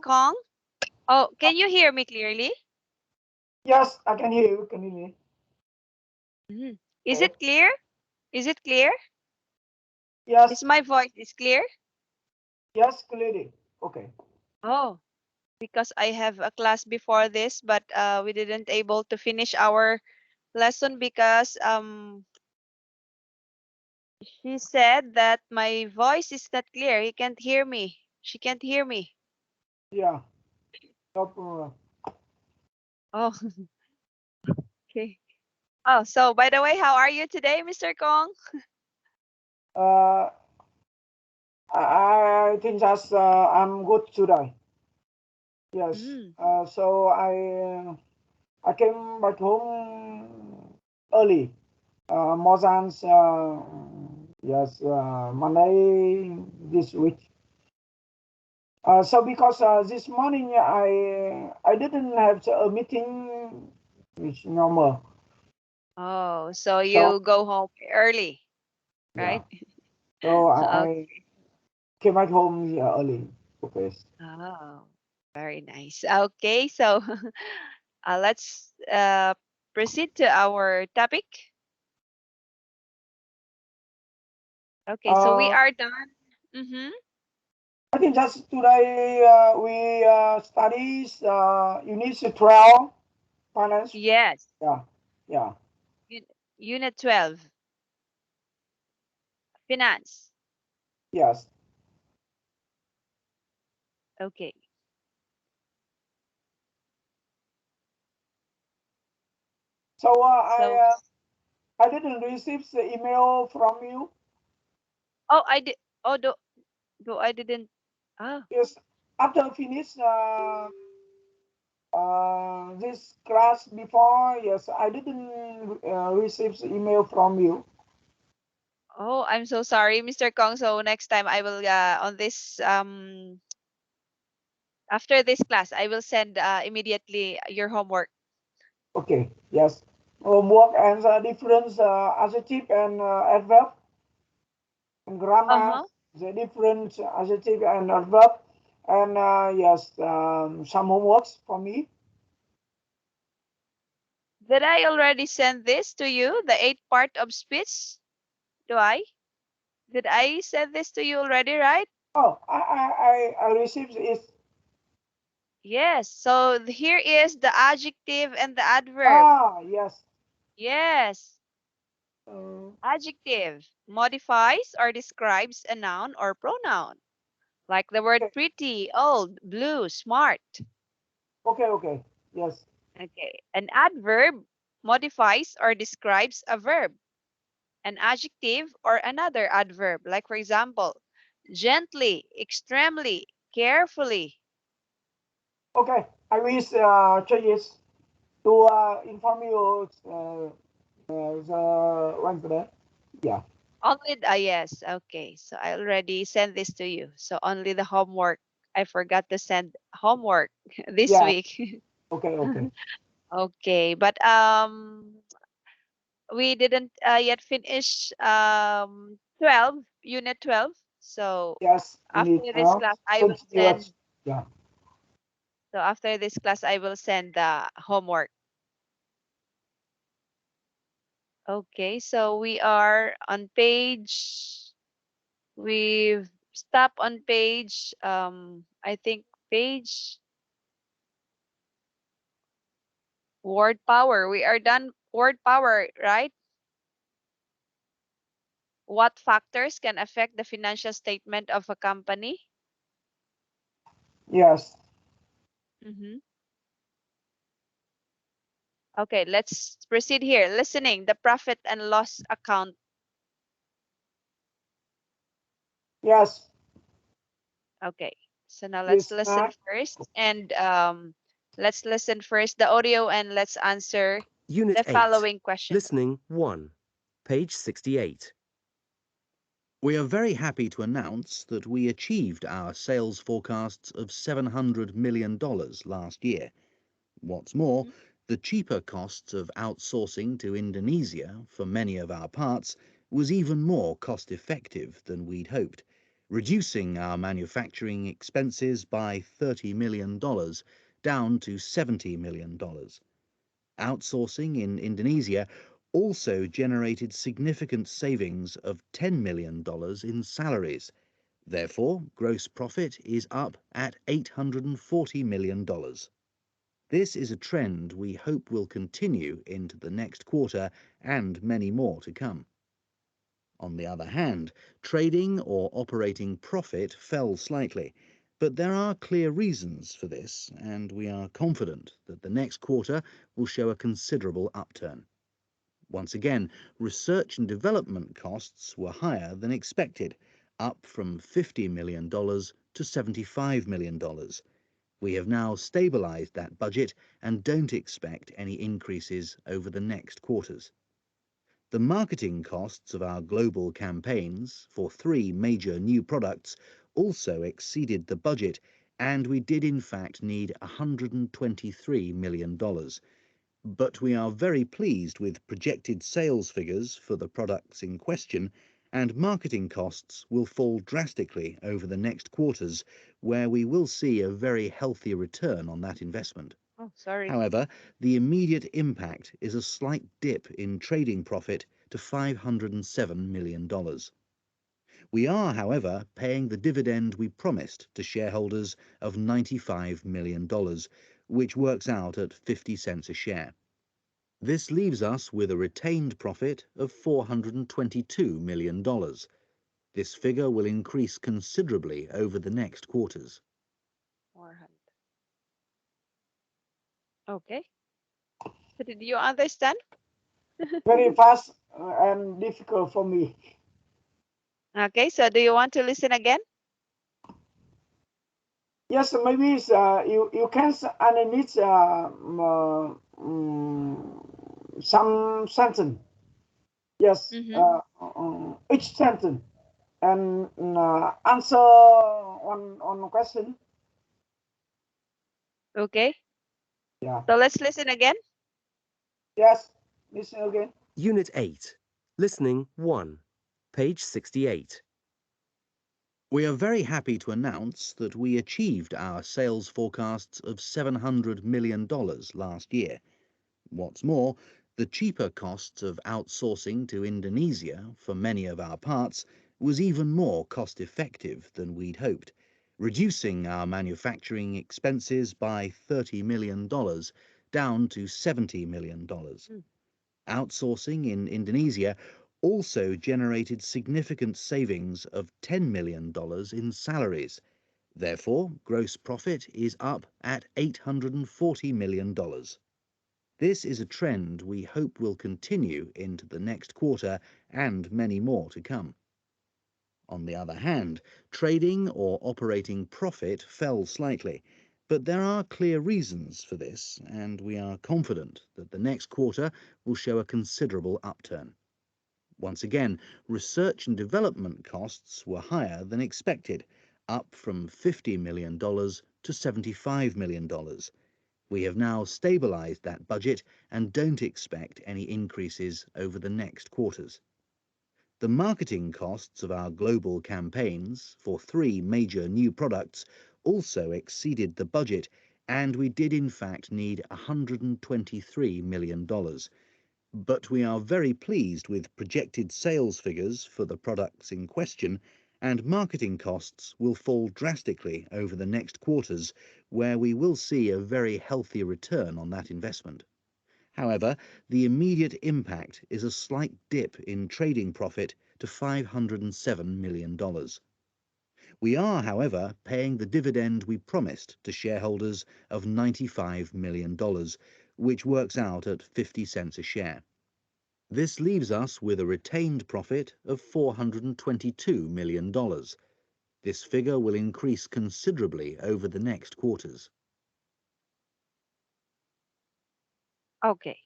Kong? Oh, can you hear me clearly? Yes, I can hear you. Can you hear me? Mhm. Is Okay. it clear? Is it clear? Yes, Is my voice is clear? yes, clearly. Okay. Oh, because I have a class before this, but we didn't able to finish our lesson because she said that my voice is not clear. He can't hear me. She can't hear me. Yeah, no problem. Oh, okay. Oh, so by the way, how are you today, Mr. Kong? Uh, I think that's I'm good today. Yes. Mm. So I came back home early. More than yes Monday this week. So because this morning I didn't have a meeting, which normal. Oh, so So you go home early, yeah. right? So I Okay. came back home early. Okay. Oh, very nice. Okay, so let's proceed to our topic. Okay, so we Uh, are done. Mm-hmm. I think just today we studies unit 12 finance. Yes, Yeah, yeah, Un- Unit 12, Finance. yes. Okay. So So, I didn't receive the email from you. oh, I did. Oh, do I didn't. Ah, Yes, after finish this class before. Yes, I didn't receive the email from you. oh, I'm so sorry, Mr. Kong. So next time I will on this after this class I will send immediately your homework. Okay, yes. Homework and the different adjective and adverb and grammar, Uh-huh. the different adjective and adverb, and yes, some homeworks for me. Did I already send this to you? The eighth part of speech? Do I? Did I send this to you already, right? Oh, I received it. Yes. So here is the adjective and the adverb. Ah, yes. Yes. Uh, Adjective modifies or describes a noun or pronoun, like the word okay, pretty, old, blue, smart. okay, okay. Yes. Okay. An adverb modifies or describes a verb, an adjective or another adverb, like for example, gently, extremely, carefully. Okay. I wish changes to inform you the Wednesday. Yeah. Only yes, okay. So I already sent this to you. So only the homework. I forgot to send homework this Yeah. week. Okay. Okay. Okay, but we didn't yet finish 12, unit 12. So Yes. You after need this class I will send continuous. Yeah. so after this class I will send the homework. Okay, so we are on page we've stopped on page I think page word power. We are done word power, right? What factors can affect the financial statement of a company? Yes. Mm-hmm. Okay, let's proceed here. Listening, the profit and loss account. Yes. Okay, so now let's Yes. listen first and let's listen first the audio and let's answer Unit the 8. following question. Listening 1. Page 68. We are very happy to announce that we achieved our sales forecasts of $700 million last year. What's more, Mhm. the cheaper costs of outsourcing to Indonesia for many of our parts was even more cost-effective than we'd hoped. reducing our manufacturing expenses by $30 million down to $70 million. Outsourcing in Indonesia also generated significant savings of $10 million in salaries. Therefore, gross profit is up at $840 million. This is a trend we hope will continue into the next quarter and many more to come. On the other hand, trading or operating profit fell slightly, but there are clear reasons for this, and we are confident that the next quarter will show a considerable upturn. Once again, research and development costs were higher than expected, up from $50 million to $75 million. We have now stabilized that budget and don't expect any increases over the next quarters. The marketing costs of our global campaigns for 3 major new products also exceeded the budget, and we did in fact need $123 million. But we are very pleased with projected sales figures for the products in question, and marketing costs will fall drastically over the next quarters, where we will see a very healthy return on that investment. Oh, sorry. However, the immediate impact is a slight dip in trading profit to $507 million. We are, however, paying the dividend we promised to shareholders of $95 million, which works out at 50 cents a share. This leaves us with a retained profit of $422 million. This figure will increase considerably over the next quarters. 400. Okay. So did you understand? Very fast and difficult for me. Okay, so do you want to listen again? Yes, maybe you can underneath some sentence. Yes, each sentence and answer on question. Okay. Yeah. So let's listen again. Yes. Listen again. Unit 8. Listening 1. Page 68. We are very happy to announce that we achieved our sales forecasts of $700 million last year. What's more, the cheaper costs of outsourcing to Indonesia for many of our parts was even more cost-effective than we'd hoped, reducing our manufacturing expenses by $30 million down to $70 million. Outsourcing in Indonesia also generated significant savings of $10 million in salaries. Therefore, gross profit is up at $840 million. This is a trend we hope will continue into the next quarter and many more to come. On the other hand, trading or operating profit fell slightly, but there are clear reasons for this, and we are confident that the next quarter will show a considerable upturn. Once again, research and development costs were higher than expected, up from $50 million to $75 million. We have now stabilized that budget and don't expect any increases over the next quarters. The marketing costs of our global campaigns for 3 major new products also exceeded the budget, and we did in fact need $123 million. But we are very pleased with projected sales figures for the products in question, and marketing costs will fall drastically over the next quarters, where we will see a very healthy return on that investment. However, the immediate impact is a slight dip in trading profit to $507 million. We are, however, paying the dividend we promised to shareholders of $95 million, which works out at 50 cents a share. This leaves us with a retained profit of $422 million. This figure will increase considerably over the next quarters. Okay.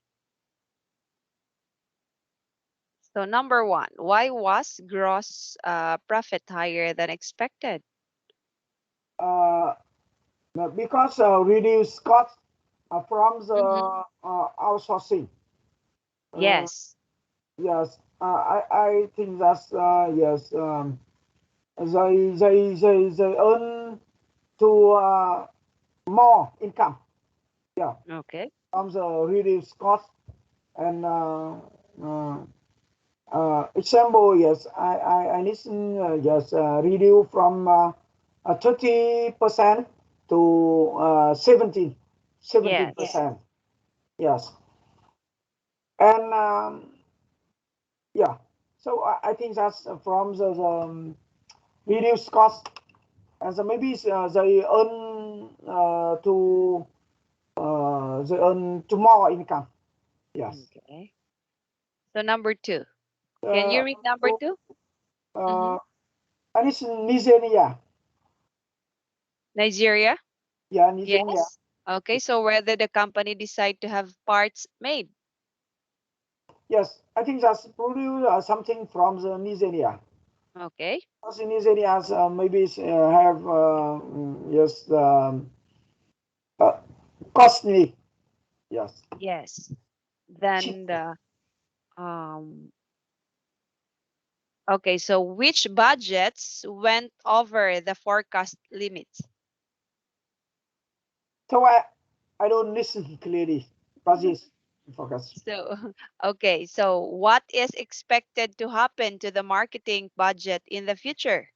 So number 1, why was gross profit higher than expected? Because reduced cost from the outsourcing. Yes. Yes. I think that's yes. they earn to more income. Yeah, Okay. from the reduced cost and example, yes, I listen, yes, reduce from 30% to 17, Yes. 17%. Yes, and yeah, so I think that's from the reduced cost, and so maybe they earn to more income. Yes. Okay. So number two. Can you Uh, read number so, two? Mm-hmm. uh, and it's Nigeria. Nigeria? Yeah, Nigeria. Yes. Okay, so whether the company decide to have parts made. Yes, I think that's probably something from the Nigeria. Okay. Because in Nigeria, maybe have yes uh, costly. Yes, Yes. cheap. Then the um okay, so which budgets went over the forecast limits? So I don't listen clearly. But yes, focus. So, okay, so what is expected to happen to the marketing budget in the future?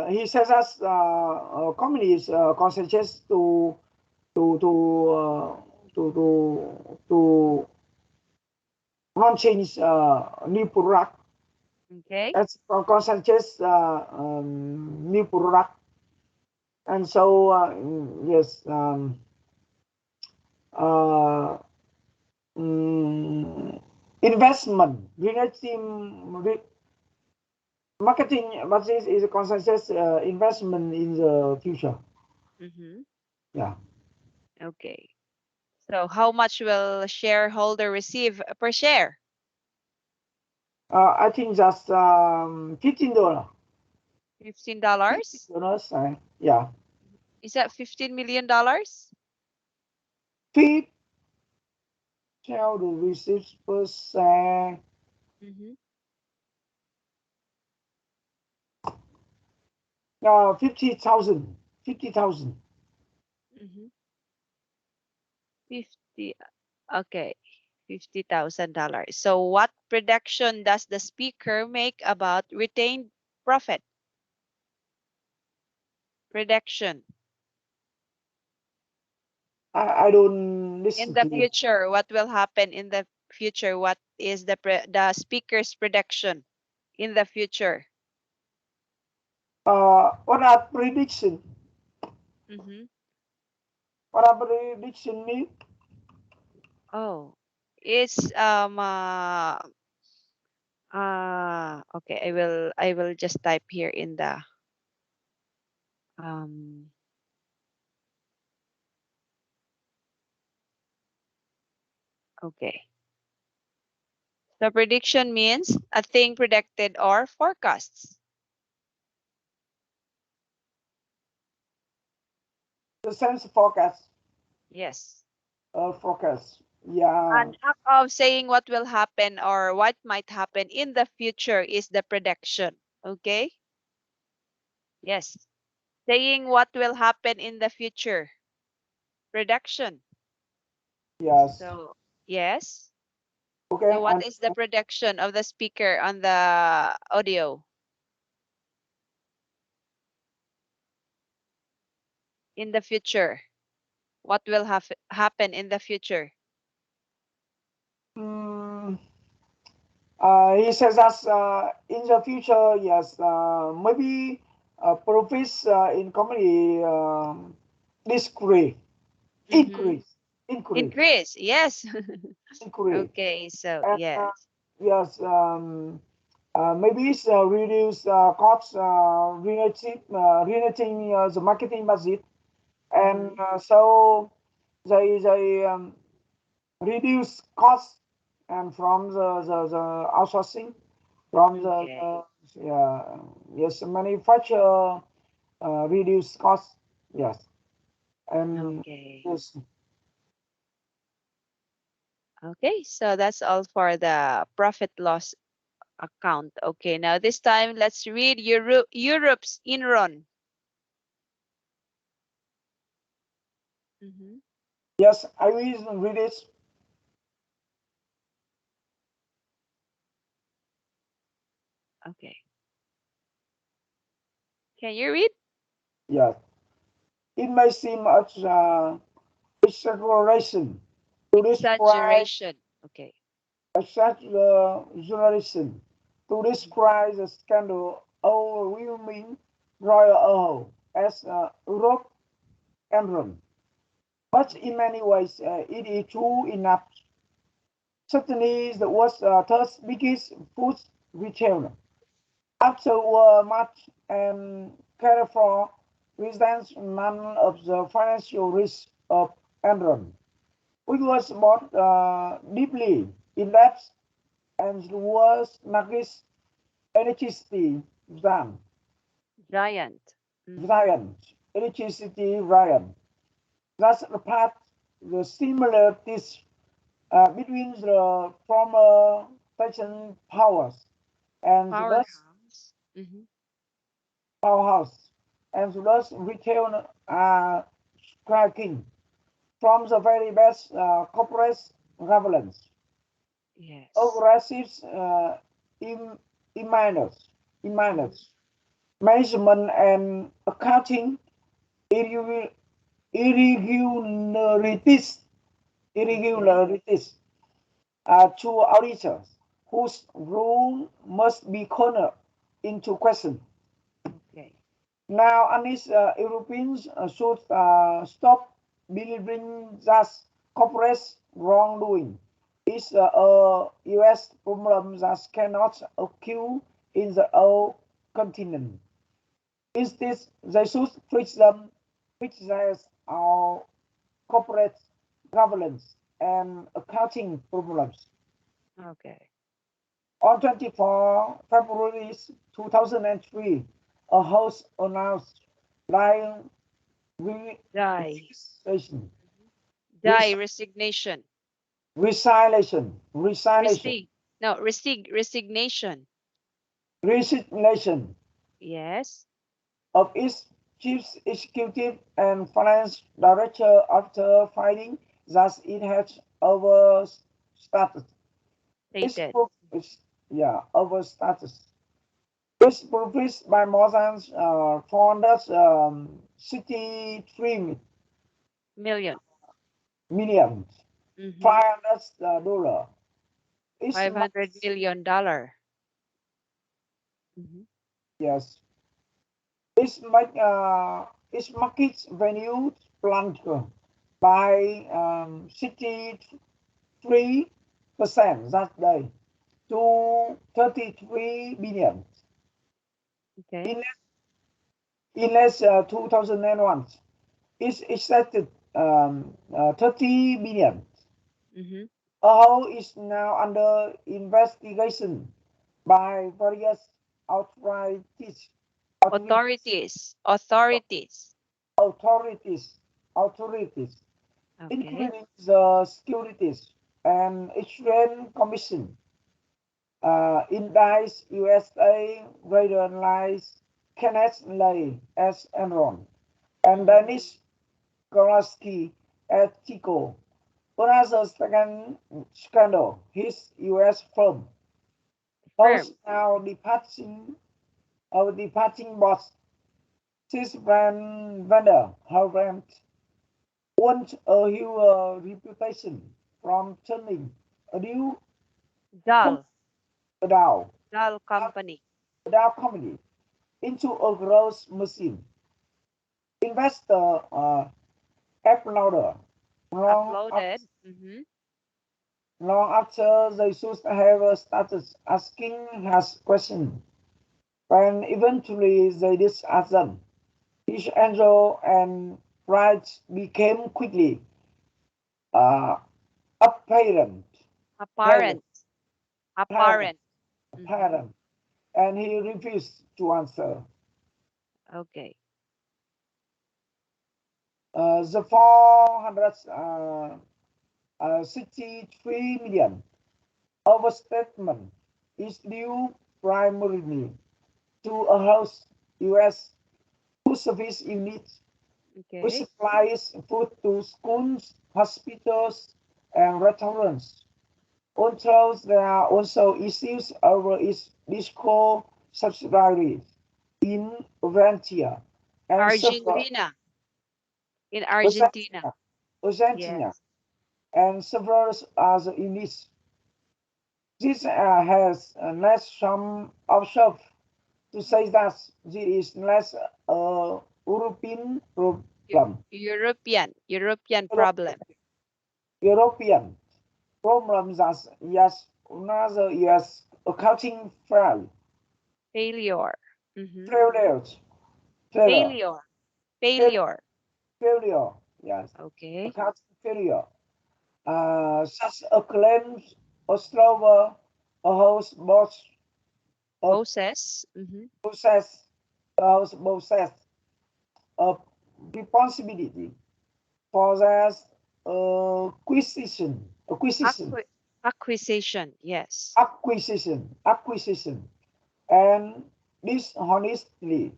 He says us companies concentrates to to uh, to launching new product. Okay. That's concentrates new product, and so yes, uh, mm, investment relating marketing, but this is a consensus investment in the future. Mm-hmm. Yeah, Okay. So how much will shareholder receive per share? I think that's $15. $15? $15. Yeah, Is that $15 million? fee shall the receive percent. Mm-hmm. 50,000. 50,000. Mm-hmm. 50. Okay. $50,000. So what prediction does the speaker make about retained profit? Prediction. I don't In listen the clearly. future, what will happen in the future? What is the speaker's prediction in the future? What are prediction? Mm-hmm. What are prediction mean? Oh, it's okay. I will just type here in the um okay. The prediction means a thing predicted or forecasts. The sense forecast. Yes. Forecast. Yeah. An act of saying what will happen or what might happen in the future is the prediction. Okay? Yes. Saying what will happen in the future. Prediction. Yes. So, yes. Okay. So, what is the prediction of the speaker on the audio in the future? What will happen in the future? Mm, he says that in the future, yes, maybe profits in company decrease, Mm-hmm. increase, increase, Increase. Yes. increase, Okay. So, and yes. yes, maybe it's reduce costs relating the marketing budget, and Mm-hmm. so they reduce costs and from the outsourcing from Okay. yeah, yes, manufacture reduce costs, yes, and Okay. yes, Okay, so that's all for the profit loss account. Okay, now this time let's read Europe's Enron. Hmm. Yes, I will read it. Okay, can you read? Yes. It may seem as exaggeration to describe Exaggeration. Okay. exaggeration to describe the scandal overwhelming Royal Oil as Europe Enron. But in many ways, it is true enough. Certainly, the world's third biggest food retailer. After Walmart and Carrefour, presents none of the financial risks of Enron, which was bought deeply in depth and the world's largest electricity giant, Giant. Hmm. giant electricity giant. Thus, apart the similarities between the former Titan powers and the Powerhouse. Hmm. powerhouse and thus retail striking from the very best corporate governance, Yes. aggressive in, in Hmm. minors, management and accounting irregular- irregularities, Okay. irregularities to auditors whose rule must be called into question. Okay. Now, honest Europeans should stop believing that corporate wrongdoing is a US problem that cannot occur in the whole continent. Instead, they should criticize our corporate governance and accounting problems. Okay. On 24 February 2003, a House announced lying Die. resignation, Die. Resignation. resignation, Resig. No, resignation. resignation Yes. of its chief executive and finance director after finding that it had overstated its Stated. yeah, overstated its profits by more than 463 Million. million, Mm-hmm. $500. Its 500 million dollar. Mm-hmm. yes, its market value plunged by 63% that day to 33 billion. Okay. In less 2001, it's expected 30 billion. Mm-hmm. How is now under investigation by various authorities, authorities, Authorities. Authorities. authorities, authorities, Okay. including the Securities and Exchange Commission, indies USA radicalized Kenneth Lay as Enron and Mm-hmm. Dennis Kowalski as Chico. Another second scandal, his US firm, Firm. also now departing boss, this brand vendor, her brand, wants a huge reputation from turning a new com- Dull. a Dow, Dull company. a Dow company into a growth machine. Investor applauded long, Uploaded. Mm-hmm. long after they should have started asking us questions. When eventually they did ask them, his angel and pride became quickly uh, apparent, apparent, Apparent. apparent, Apparent. Mm-hmm. apparent, and he refused to answer. Okay. The 400 63 million. Overstatement is due primarily to a host U.S. food service unit which Okay. supplies food to schools, hospitals, and restaurants. Although there are also issues over its disco subsidiaries in Argentina and several Argentina. In Argentina. Argentina, Argentina Yes. and several other units. This has led some observe to say that there is less European Eu- problem. European problem. European problems as yes another yes accounting Failure. Mm-hmm. failures failure Failure. fail- Failure. failure yes Okay. accounting failure such a claims a slower a host boss a Bosses. Mm-hmm. process a host process a responsibility for that acquisition Acqui acquisition. Yes. acquisition and dishonestly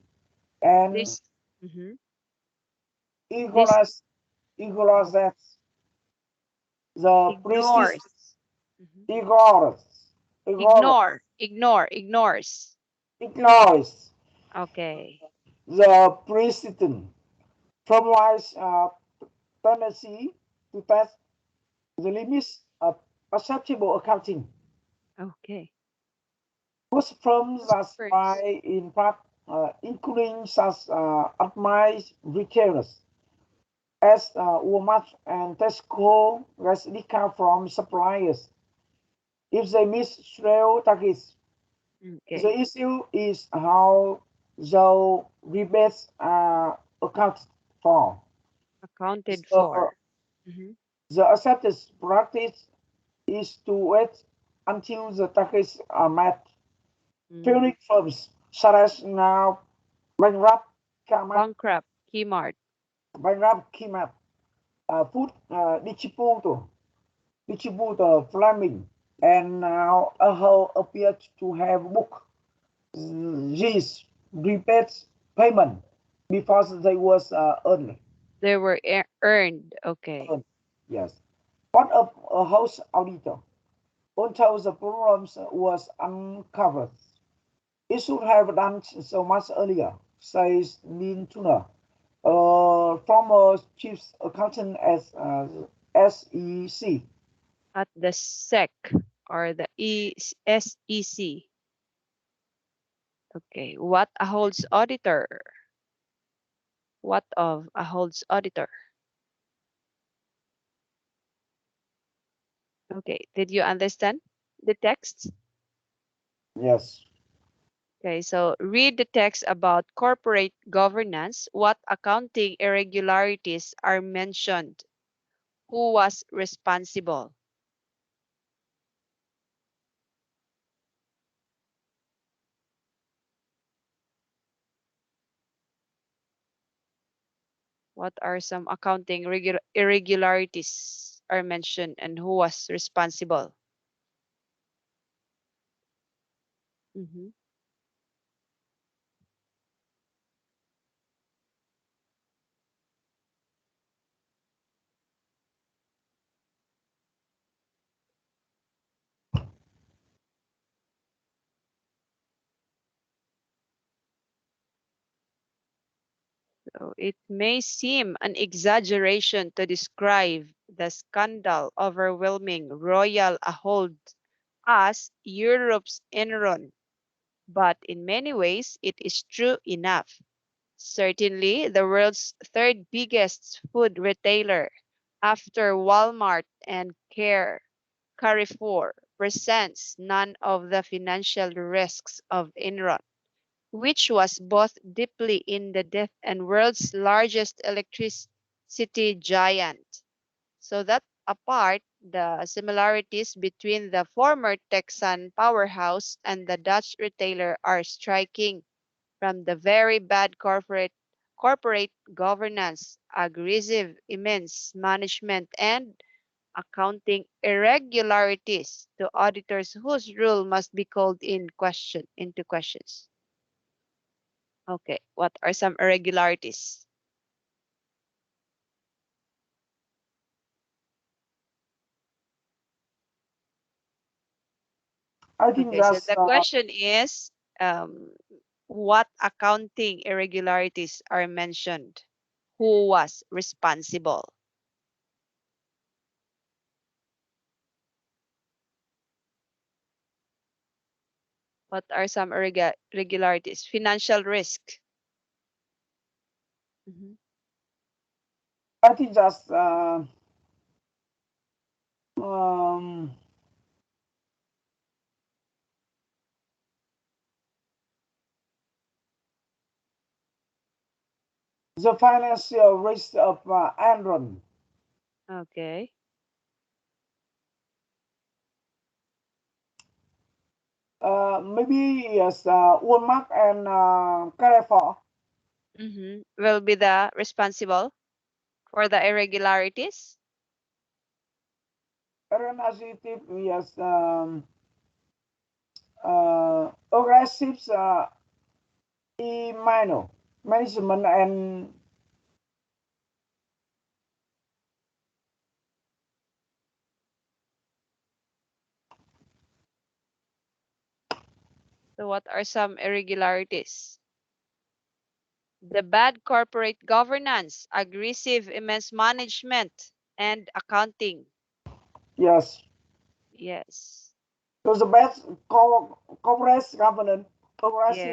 and This. Mm-hmm. This equalize equalize that the prestige ignores. Mhm. ignores ignores Ignores. ignores Okay. the precedent from wise tendency to test the limits of acceptable accounting. Okay. Most firms Who's that first? buy in part, including such optimized retailers as Walmart and Tesco, receive discount from suppliers if they miss sale targets. Okay. The issue is how the rebates are accounted for. Accounted So for. Mhm. the accepted practice is to wait until the targets are met. Mm. Failing firms such as now bankrupt Kmart, Bankrupt. Kmart. bankrupt Kmart, food distributor Fleming, and now Aho appear to have booked these rebates payment before they was earned. They were earned. Okay. earned. Yes. Part of a house auditor, until the problems was uncovered. It should have done so much earlier, says Lin Tuner, former chief accountant at SEC. At the SEC or the SEC. Okay. What a holds auditor? What of a holds auditor? Okay. Did you understand the text? Yes. Okay, so read the text about corporate governance. What accounting irregularities are mentioned? Who was responsible? What are some accounting irregularities are mentioned and who was responsible? Mhm. So it may seem an exaggeration to describe the scandal overwhelming Royal Ahold as Europe's Enron, but in many ways it is true enough. Certainly, the world's third biggest food retailer after Walmart and Carrefour presents none of the financial risks of Enron, which was both deeply in the debt and world's largest electricity giant. So that apart, the similarities between the former Texan powerhouse and the Dutch retailer are striking from the very bad corporate governance, aggressive immense management, and accounting irregularities to auditors whose rule must be called into questions. Okay, what are some irregularities? I think Okay, so that's the question is, what accounting irregularities are mentioned? Who was responsible? What are some irregularities? Financial risk. Mhm. I think that's um, the financial risk of Enron. Okay. Maybe yes, Walmart and Carrefour. Will be the responsible for the irregularities. Aaron Asitif, yes, aggressive minor management and So what are some irregularities? The bad corporate governance, aggressive immense management, and accounting. yes. Yes. So the best corporate governance, aggressive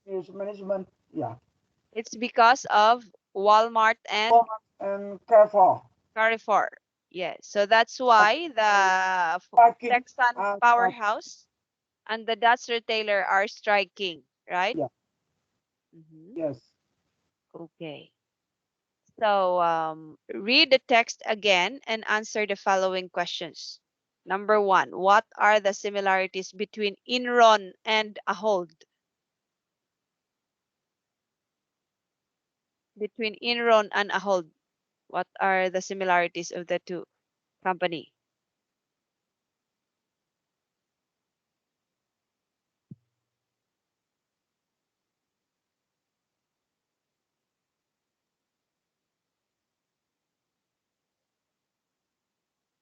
Yes. management, yeah. It's because of Walmart and Walmart and Carrefour. Carrefour. Yes. So that's And why the Parking Texan and Powerhouse and the Dutch retailer are striking, right? yeah, Mhm. yes. Okay. So read the text again and answer the following questions. Number one, what are the similarities between Enron and Ahold? Between Enron and Ahold, what are the similarities of the two company?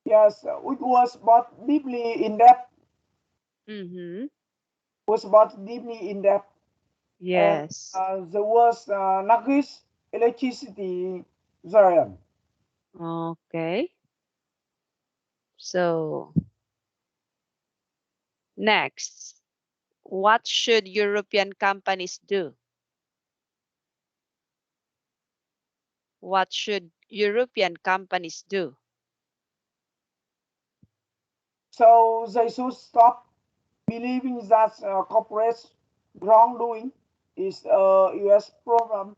Yes, it was but deeply in depth. Mm-hmm. Was but deeply in depth, and Yes. there was Nagi's electricity giant. Okay. So next, what should European companies do? What should European companies do? So they should stop believing that corporate wrongdoing is a U.S. problem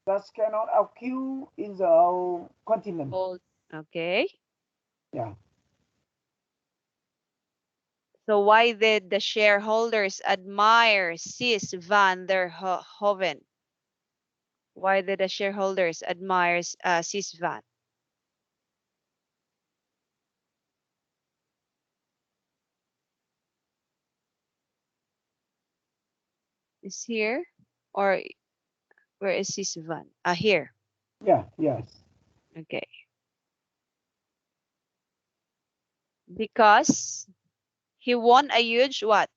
that cannot occur in the whole continent. Hold. Okay. Yeah, So why did the shareholders admire Sis van der Hoven? Why did the shareholders admire Sis van? Is here or where is Sis van? Here. yeah, yes. Okay. Because he won a huge what?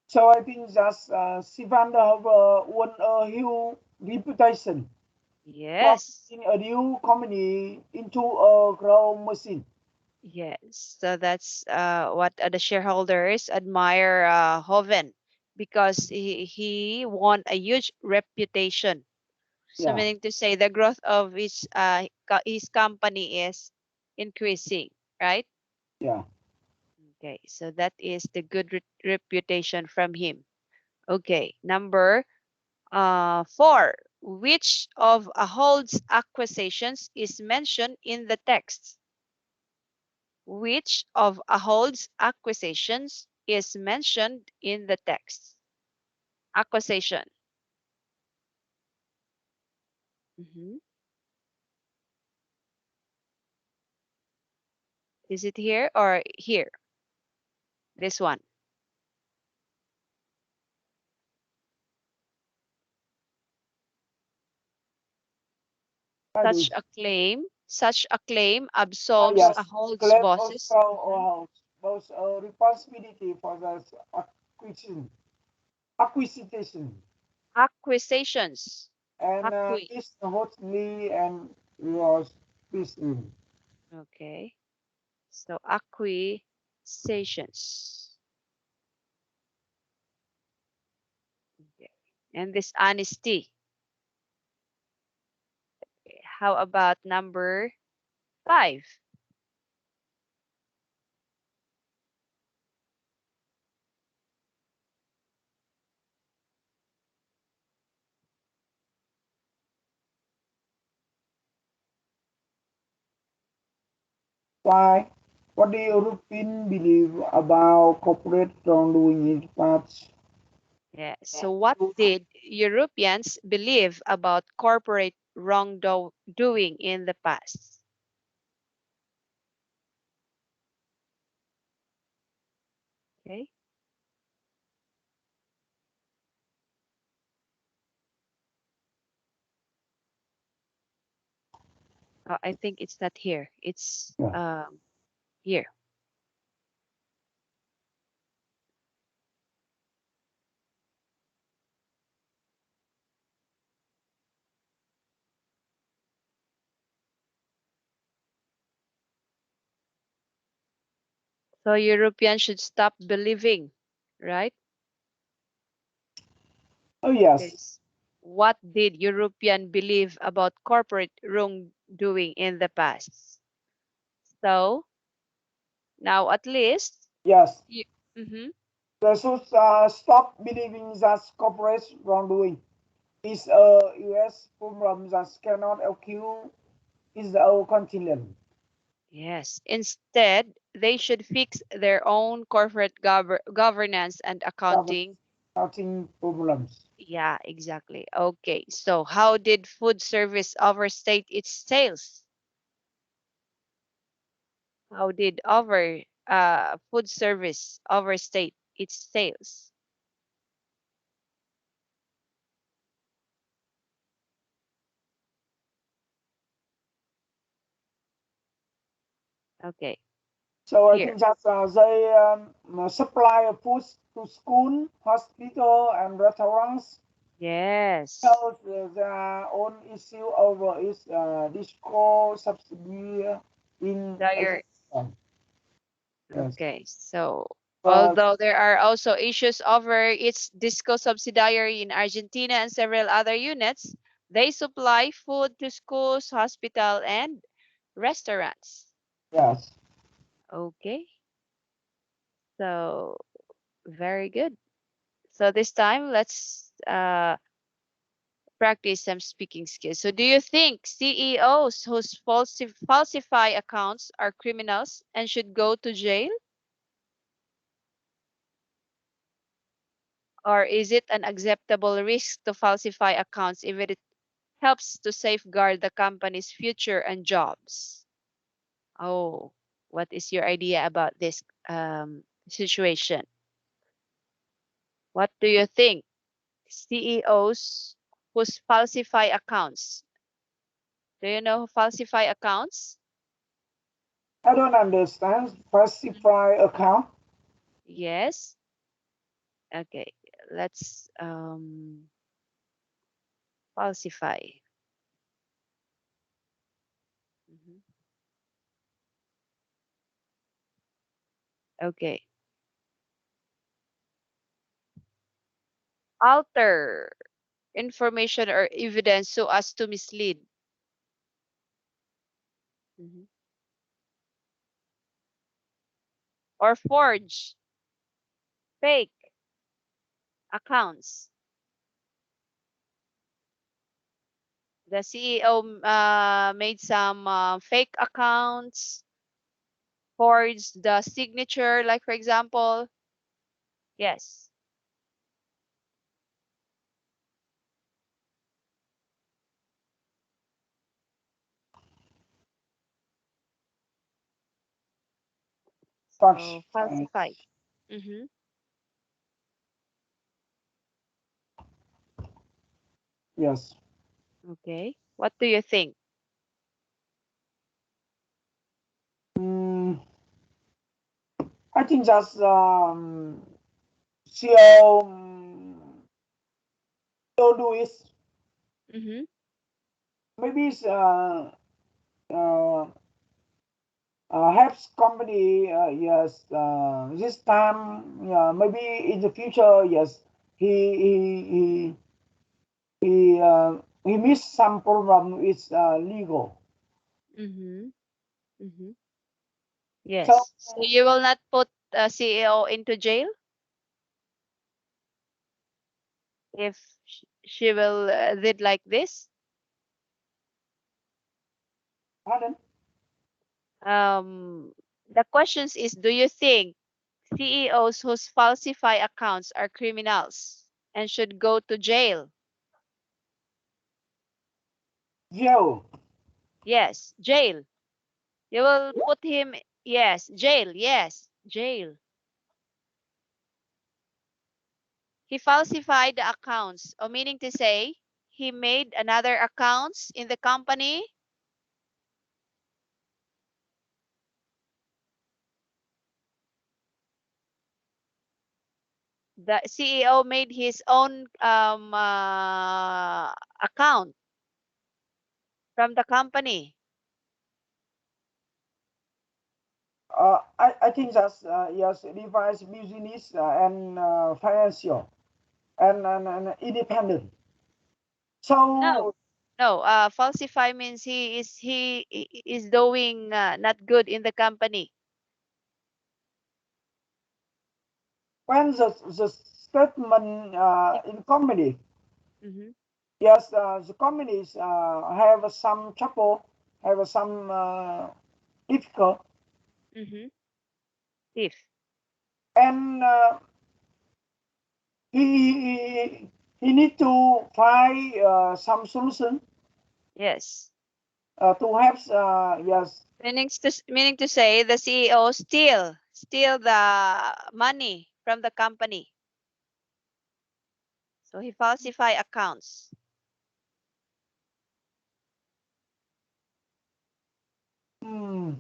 So I think that Sivan have won a huge reputation for Yes. making a new company into a growth machine. Yes. So that's what the shareholders admire Hoven because he won a huge reputation. So Yeah, meaning to say the growth of his company is increasing, right? yeah. Okay, so that is the good reputation from him. Okay, number 4. Which of Ahold's acquisitions is mentioned in the text? Which of Ahol's accusations is mentioned in the text? Accusation. Mhm. Is it here or here? This one. I do. Such a claim Ah, absolves yes. Ahol's Claim bosses. also Mhm. both responsibility for the acquisition, acquisition, Accusations. and Acqui. this hotly and was peaceful. Okay. So accusations. Okay. And this honesty. Okay. How about number 5? Why? What do Europeans believe about corporate wrongdoing in the past? Yeah. So what did Europeans believe about corporate wrongdoing in the past? Okay. I think it's not here. It's Yeah. here. So Europeans should stop believing, right? Oh, yes. This. What did European believe about corporate wrongdoing in the past? So now at least Yes. you, mhm. They should stop believing that corporate wrongdoing is a US problem that cannot occur in our continent. Yes. Instead, they should fix their own corporate governance and Government accounting. accounting problems. Yeah, exactly. Okay. So how did food service overstate its sales? How did food service overstate its sales? Okay. So I Here. think that they supply food to school, hospital, and restaurants. Yes. So their own issue over is disco subsidy in Dire. education. Yes. Okay. So But although there are also issues over its disco subsidiary in Argentina and several other units, they supply food to schools, hospital, and restaurants. yes. Okay. So very good. So this time let's practice some speaking skills. So do you think CEOs who falsify accounts are criminals and should go to jail? Or is it an acceptable risk to falsify accounts if it helps to safeguard the company's future and jobs? Oh, what is your idea about this situation? What do you think? CEOs who falsify accounts. Do you know who falsify accounts? I don't understand Mhm. falsify account. Yes. Okay. Let's falsify. Mhm. Okay. Alter information or evidence so as to mislead. Mhm. Or forge fake accounts. The CEO made some fake accounts forge the signature, like for example. Yes. So Falsified. falsified. Mm-hmm. Yes. Okay. What do you think? Mm, I think that's CEO Louis. Mm-hmm. Maybe it's, uh, helps company. Yes. This time, yeah. Maybe in the future, yes. He he he missed some problem with legal. Mm-hmm. Mm-hmm. So Yes. So you will not put a CEO into jail if she will did like this? pardon. Um, the questions is, do you think CEOs who falsify accounts are criminals and should go to jail? Jail. Yes, jail. You will put him, yes, jail, yes, jail. He falsified the accounts, or meaning to say, he made another accounts in the company. The CEO made his own account from the company. I think that's yes, device business and financial and independent. No, So no. Falsify means is doing not good in the company. when the statement in company, Mm-hmm. yes, the companies have some trouble, have some difficult, Mm-hmm. If and he need to find some solution yes, to help. Yes. meaning to say the CEO steal the money from the company. So he falsify accounts. Hmm.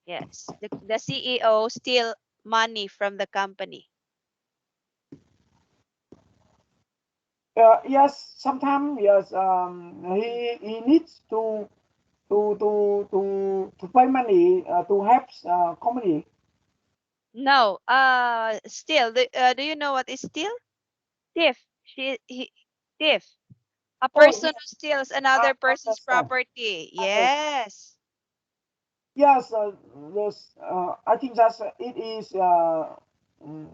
Yes, the CEO steal money from the company. Yes, sometimes yes, he needs to pay money to help company. No, steal. Do you know what is steal? Thief. Thief. A Oh person yes, who steals I another person's understand. property. Understand. Yes. Yes, yes. I think that it is mm,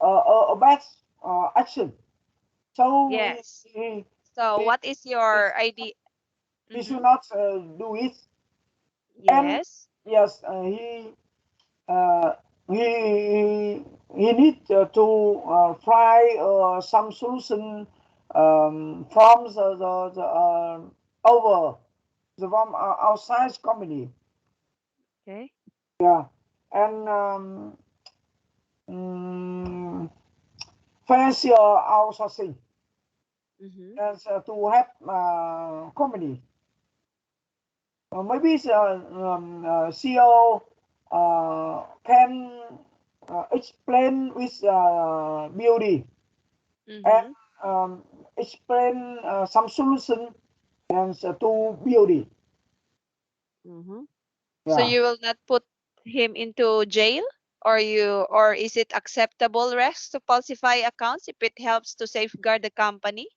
a bad action. So Yes. So he, what is your he, idea? he Mm-hmm. should not do it. And Yes. yes, uh, he he need to find some solution from over the from outside company. Okay. Yeah, and mm, financial outsourcing Mm-hmm. and to help company. Maybe CEO can explain with beauty and Mm-hmm. explain some solution and to beauty. Mm-hmm. So Yeah. you will not put him into jail? Or is it acceptable rest to falsify accounts if it helps to safeguard the company?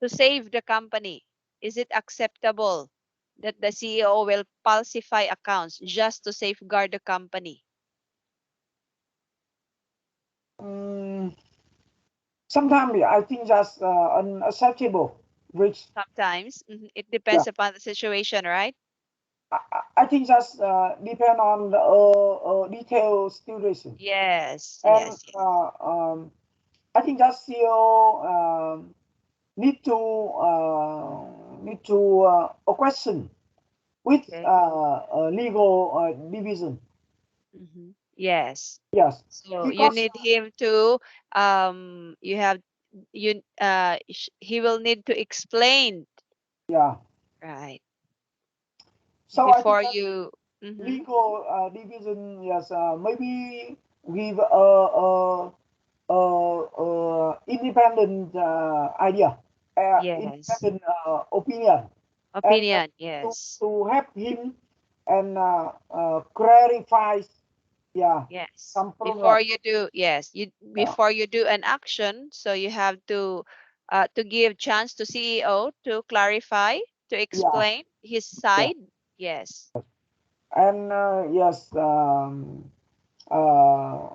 To save the company, is it acceptable that the CEO will falsify accounts just to safeguard the company? Mm, sometimes I think that's unacceptable. Which Sometimes it yeah, depends upon the situation, right? I think that's depend on the detailed situation, Yes, and yes, yes. I think that still need to a question with Okay. legal division. Yes. Yes, So you because need him to you have you he will need to explain, yeah. right, So I think before that you legal division, yes, maybe give independent idea, yes, independent opinion, and opinion, yes. to help him and clarify, yeah, Yes. some problem. Before you do, yes, you Yeah, before you do an action, so you have to give chance to CEO to clarify, to yeah, explain his yeah. side. Yes. And yes, uh, uh,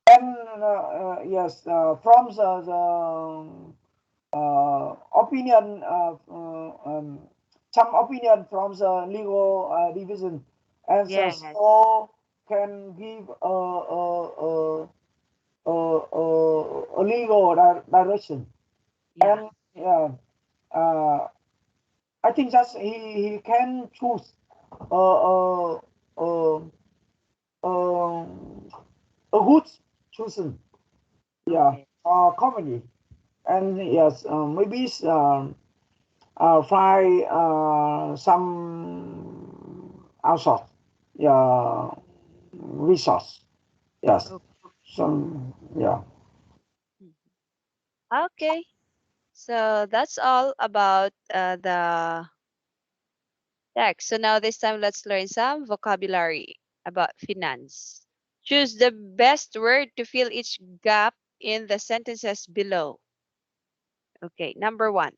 and yes, from the opinion of some opinion from the legal division, and the Yes. so can give a legal direction. Yeah. And yeah, uh, I think that he can choose uh, uh, uh, um, a good chosen, yeah, Okay. company. And yes, maybe find some outsource, yeah, resource. Yes, Okay. some, yeah. Mhm. Okay. So that's all about the text. So now this time let's learn some vocabulary about finance. Choose the best word to fill each gap in the sentences below. Okay, number one,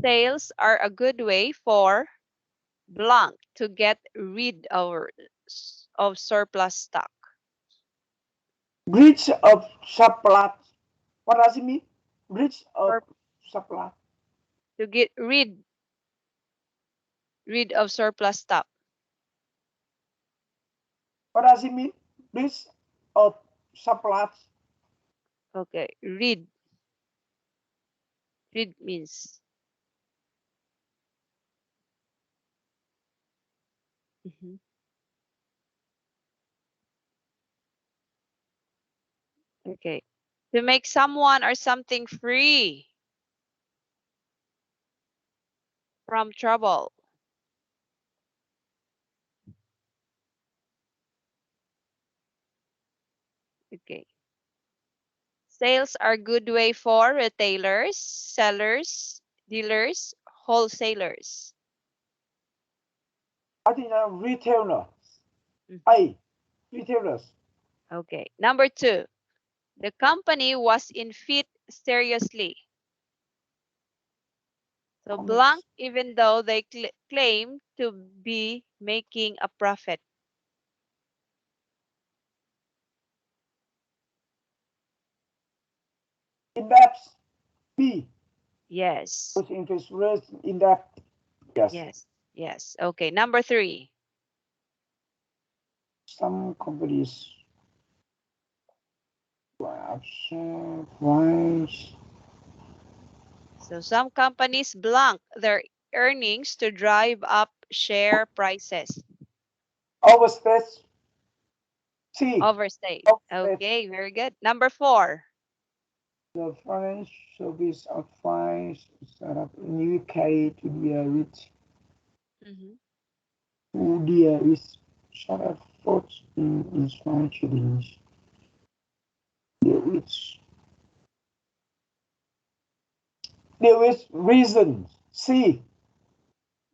sales are a good way for blank to get rid of surplus stock. Breach of supply. What does it mean? Breach of Or supply. to get rid of surplus stock. What does it mean? Breach of supply. Okay, rid means. Mhm. Okay, to make someone or something free from trouble. Okay. Sales are good way for retailers, sellers, dealers, wholesalers. I think retailer. Mhm. A retailers. Okay. Number two, the company was in fit seriously. So blank, Comics. even though they claim to be making a profit. In depth. B. Yes. Which interest rates in depth. Yes. Yes. Yes. Okay. Number three. Some companies price So some companies blank their earnings to drive up share prices. overstates. C. Overstate. Overstates. Okay, very good. Number four. The financial service advice set up in UK to deal with Mhm. who deal with sort of thoughts in financial things. Deal with deal with reasons. C.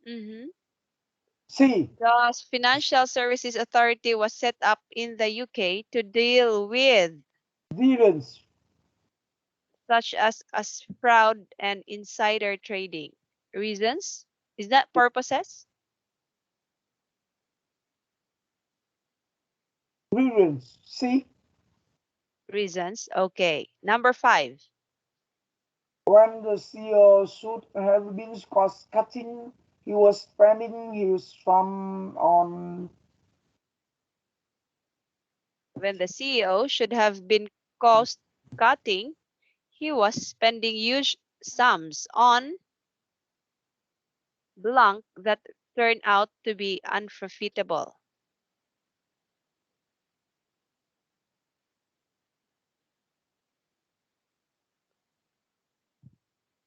Mhm. C. The Financial Services Authority was set up in the UK to deal with Dealings. such as fraud and insider trading. Reasons? Is that purposes? Reasons. C. Reasons. Okay. Number 5. When the CEO should have been cost cutting, he was spending his sum on When the CEO should have been cost cutting, he was spending huge sums on blank that turned out to be unprofitable.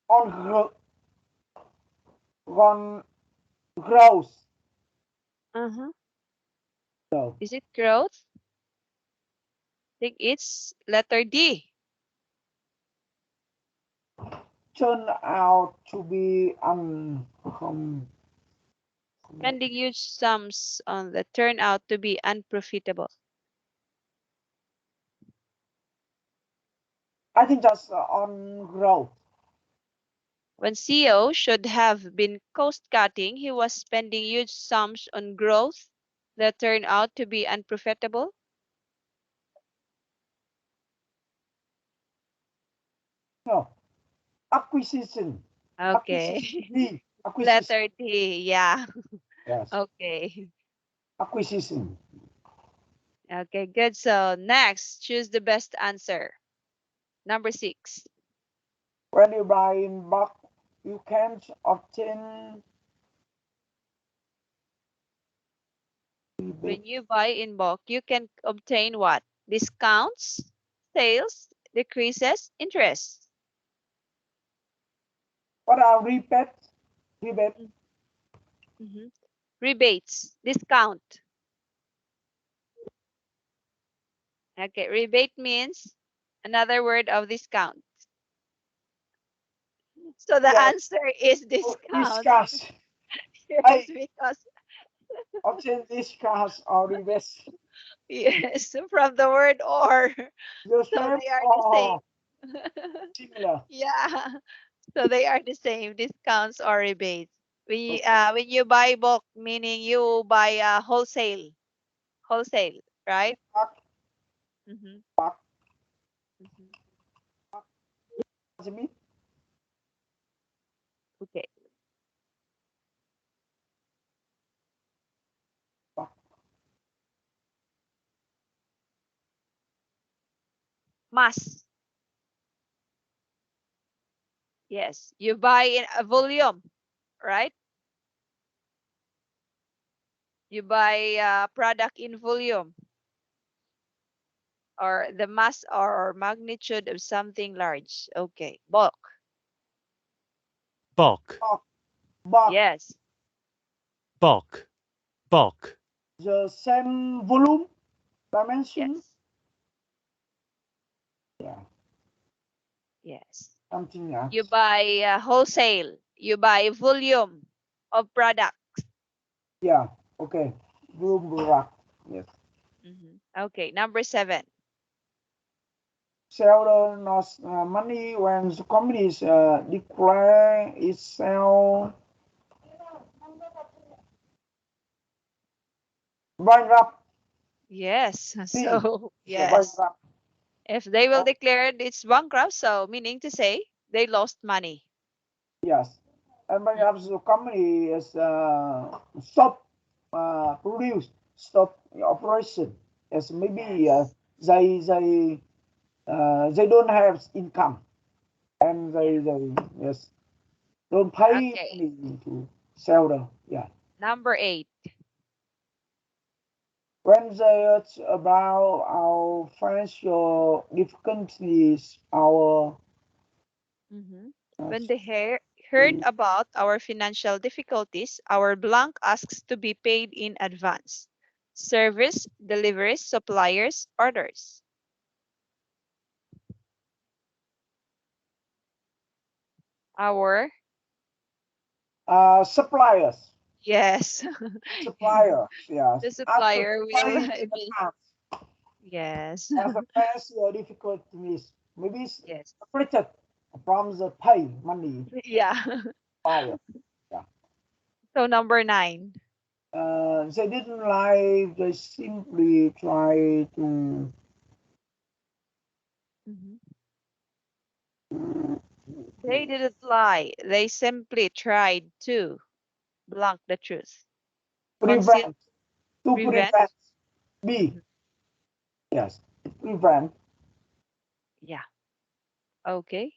on gro- on growth. Uh-huh. So, Is it growth? I think it's letter D. turned out to be Spending huge sums on that turned out to be unprofitable. I think that's on growth. When CEO should have been cost cutting, he was spending huge sums on growth that turned out to be unprofitable. No, acquisition. Okay. Acquisition. D. Acquisition. Letter D. Yeah. Yes. Okay. Acquisition. Okay, good. So next, choose the best answer. Number 6. When you buy in bulk, you can obtain rebate. When you buy in bulk, you can obtain what? Discounts, sales, decreases, interest. What are rebate? Rebate. Mm-hmm. Rebates, discount. Okay, rebate means another word of discount. So the Yes. answer is Oh, discount. discuss. Yes, I because obtain discuss or rebate. yes, from the word or. The So same they are the or same. similar. Yeah. So they are the same, discounts or rebates. When you buy bulk, meaning you buy wholesale, right? Bulk, Mm-hmm. bulk, Mm-hmm. mean Okay. bulk. Mass. Yes. You buy in a volume, right? You buy a product in volume or the mass or magnitude of something large. Okay. Bulk. bulk, Bulk, bulk. Yes. bulk, bulk, The same volume dimension. Yes. Yeah, Yes. something You else. buy wholesale. You buy volume of product. Yeah, okay. Volume bulk. Yes. Okay, number 7. Seller knows money when the companies declare itself bankrupt. Yes. C. So, So yes. bankrupt. If they will declare it's bankrupt, so meaning to say they lost money. Yes. And Mm. perhaps the company is stop produce, stop operation. Yes, maybe Yes. they don't have income and Yeah. they yes don't pay Okay. money to seller. Yeah. Number 8. When they heard about our financial difficulties, our Mhm. uh, When they heard about our financial difficulties, our blank asks to be paid in advance. Service, deliveries, suppliers, orders. Our, suppliers, yes. suppliers, yes, The ask to supplier pay will in be, advance yes. as a financial difficulties. Maybe it's Yes. separated from the pay money Yeah. buyer. Yeah. So number 9. They didn't lie. They simply try to Mhm. They didn't lie. They simply tried to blank the truth. Conceal, Prevent. To prevent. prevent. B. Mhm. Yes. Prevent. Yeah. Okay.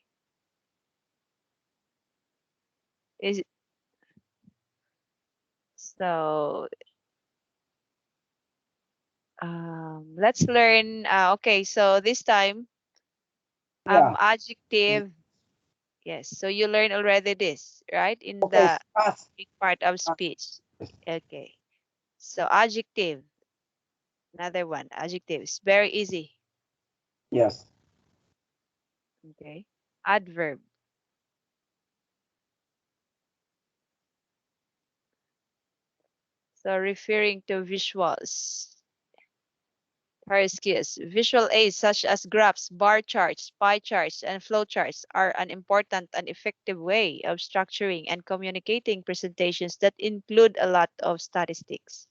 Is it, so let's learn. Okay, so this time Yeah. adjective. Yes. So you learn already this, right? In Okay. the Past. big part of speech. Okay. So adjective. Another one. Adjective. It's very easy. Yes. Okay. Adverb. So referring to visuals. Her skills. Visual aids such as graphs, bar charts, pie charts, and flow charts are an important and effective way of structuring and communicating presentations that include a lot of statistics.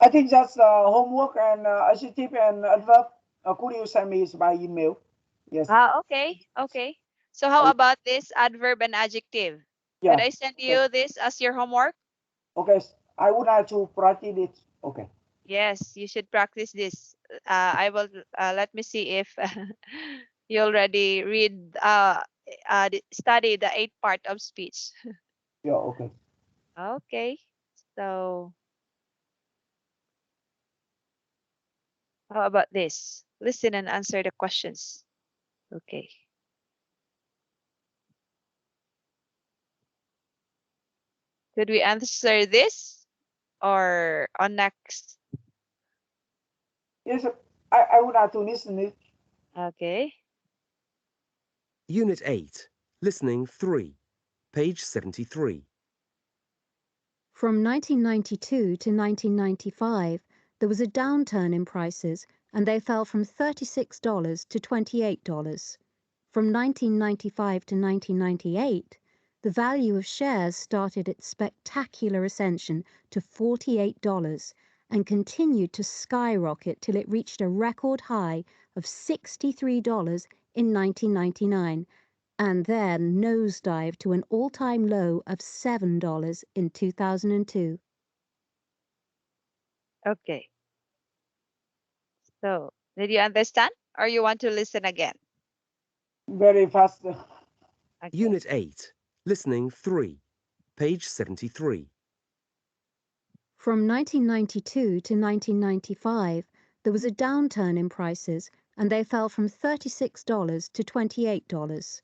I think that's homework and adjective and adverb. Could you send me by email? Yes. Okay, okay. So how I, about this adverb and adjective? Could yeah. I send Okay. you this as your homework? Okay. I would like to practice it. Okay. Yes, you should practice this. I will let me see if you already read study the 8 part of speech. Yeah. Okay. Okay. So how about this? Listen and answer the questions. Okay. Could we answer this or on next? Yes. I would like to listen it. Okay. Unit 8, Listening 3, page 73. From 1992 to 1995, there was a downturn in prices and they fell from $36 to $28. From 1995 to 1998, the value of shares started its spectacular ascension to $48 and continued to skyrocket till it reached a record high of $63 in 1999 and then nosedive to an all-time low of $7 in 2002. Okay. So, did you understand or you want to listen again? Very fast. Okay. Unit 8, Listening 3, page 73. From 1992 to 1995, there was a downturn in prices and they fell from $36 to $28.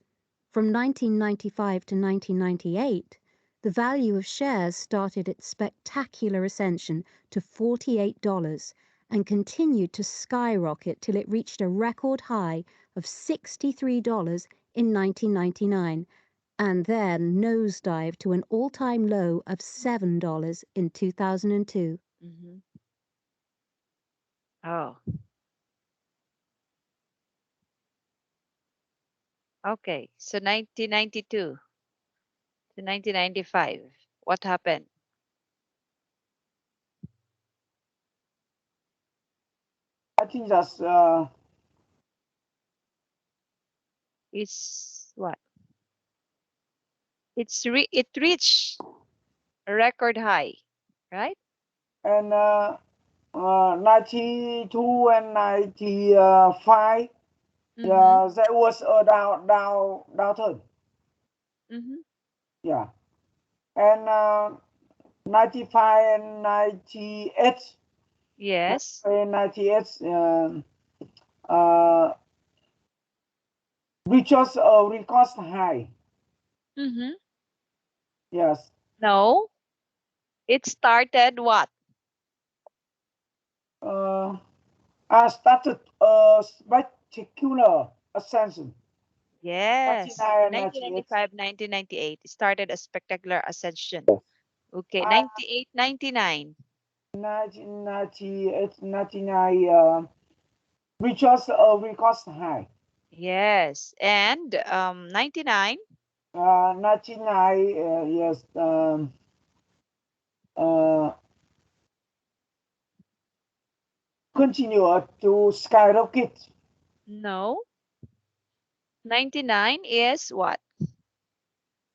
From 1995 to 1998, the value of shares started its spectacular ascension to $48 and continued to skyrocket till it reached a record high of $63 in 1999 and then nosedive to an all-time low of $7 in 2002. Mm-hmm. Oh, okay. So 1992 to 1995. What happened? I think that's It's what? It reached a record high, right? and 92 and 95. Mm-hmm. Yeah, that was a downturn. Mm-hmm. Yeah, and 95 and 98. Yes. 98 uh, reaches a record high. Mm-hmm. Yes. No, it started what? Uh, I started a spectacular ascension. Yes. 99 In and 98. 1995, 1998, it started a spectacular ascension. Okay, Uh, 98, 99. 1998, 99 reaches a record high. Yes. And 99. 99, yes, uh, continue to skyrocket. No. 99 is what?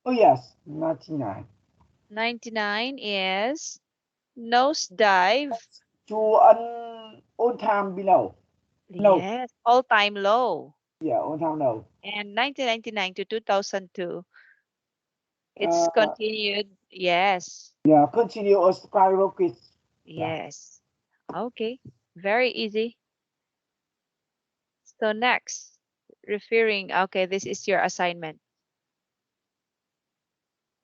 Oh yes, 99. 99 is nosedive. To an all time below. No, Yes, all-time low. yeah, all time low. And 1999 to 2002, it's Uh, continued. Yes, yeah, continue a skyrocket. Yeah. yes. Okay, very easy. So next, referring, okay, this is your assignment.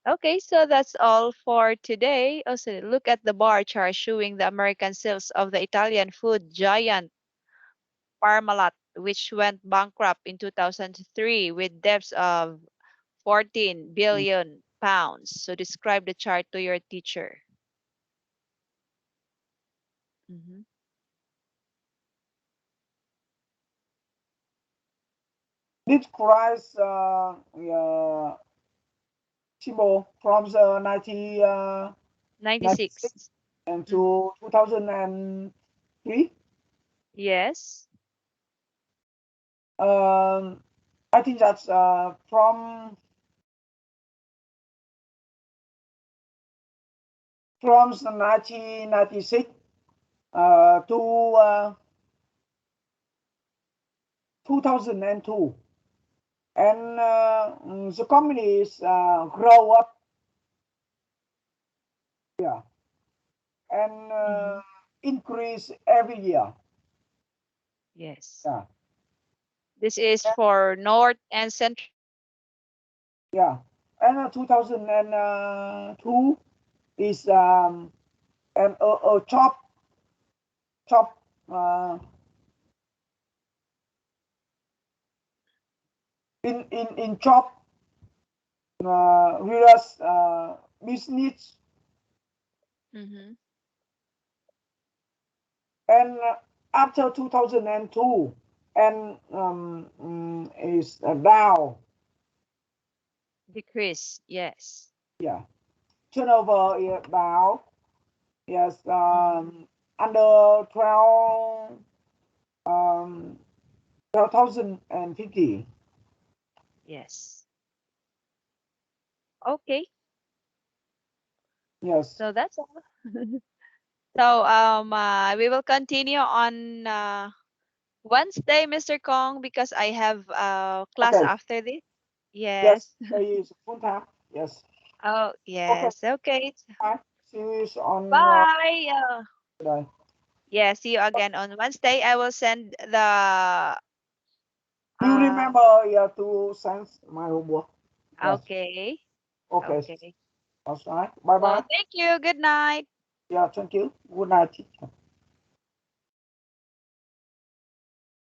Okay, so that's all for today. Also, look at the bar chart showing the American sales of the Italian food giant Parmalat, which went bankrupt in 2003 with debts of 14 billion pounds. So describe the chart to your teacher. Mhm. This Christ symbol from the 96 96. and Mhm. to 2003. Yes. I think that's from the 1996 to 2002, and the companies grow up, yeah, and Mhm. increase every year, Yes. yeah, This is for North and Central. yeah, and 2002 is and a chop uh, in chop readers business, Mhm. and after 2002 and is down, Decrease. Yes. yeah, turnover is down, yes, Mhm. under 12 um 12,050, Yes. Okay. yes, So that's all. So we will continue on Wednesday, Mr. Kong, because I have class okay, after this. yes, Yes. there is full time, yes, Oh, okay, yes. Okay. bye, see you on Bye. today. Yeah, see you again on Wednesday. I will send the You uh remember, yeah, to send my homework, yes, okay. okay, Okay. that's right, bye So bye, thank you. Good night. yeah, thank you, good night, teacher.